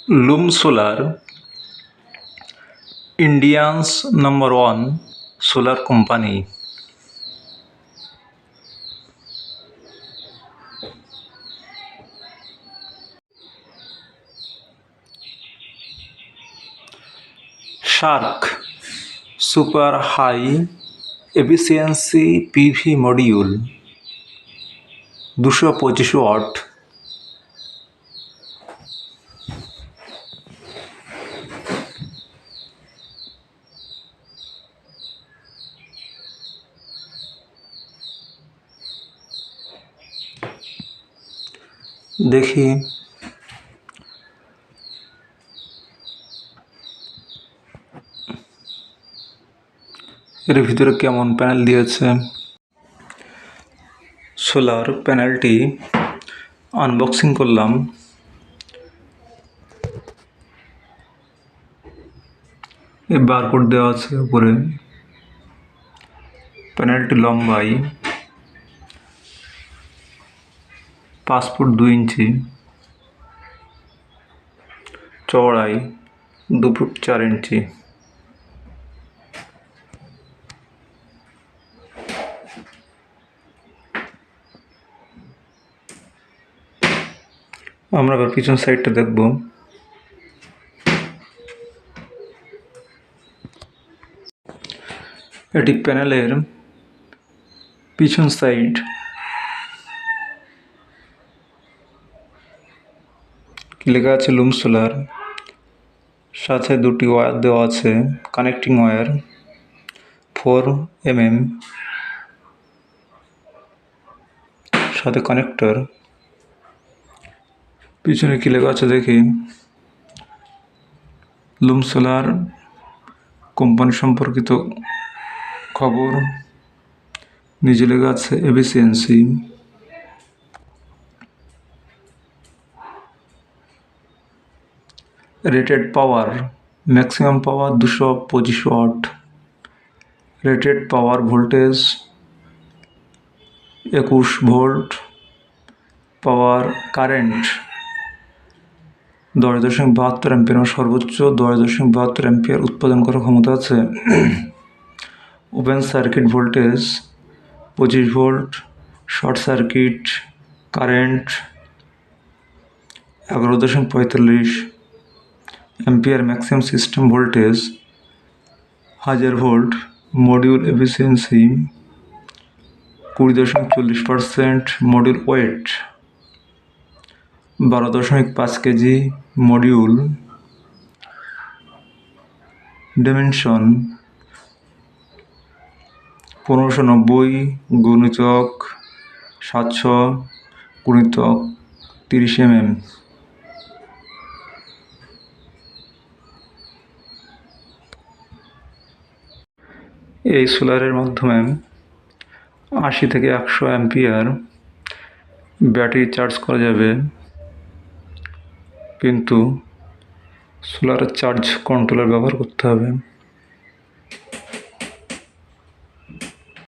Loom Solar, India's #1 solar company. Shark super high efficiency PV module 225 watt. দেখি এর ভিতরে কেমন প্যানেল দিয়েছে। সোলার প্যানেলটি আনবক্সিং করলাম। এই বারকোড দেওয়া আছে উপরে। প্যানেলটি লম্বাই 5 ফুট 2 ইঞ্চি, চওড়াই 2 ফুট 4 ইঞ্চি। আমরা আবার পিছন সাইডটা দেখব। এটি প্যানেলের পিছন সাইড। লেখা আছে লুম সোলার, সাথে দুটি ওয়্যার দেওয়া আছে, কানেক্টিং ওয়্যার 4 mm, সাথে কানেক্টর। পিছনে কি লেখা আছে দেখি। লুম সোলার কোম্পানি সম্পর্কিত খবর। নিচে লেখা আছে efficiency. Rated power maximum power 225 watt. Rated power voltage 21 volt. Power current 10.72 ampere, সর্বোচ্চ 10.72 অ্যাম্পিয়ার উৎপাদন করার ক্ষমতা আছে। Open circuit voltage 25 volt. Short circuit current 11.45 ampere. Maximum system voltage 1000 volt. Module efficiency 20.40%। Module weight 12.5 KG. Module dimension 1590 গুণিতক 700 গুণিতক 30 mm। এই সোলারের মাধ্যমে 80 থেকে 100 অ্যাম্পিয়ার ব্যাটারি চার্জ করা যাবে, কিন্তু সোলারের চার্জ কন্ট্রোলার ব্যবহার করতে হবে।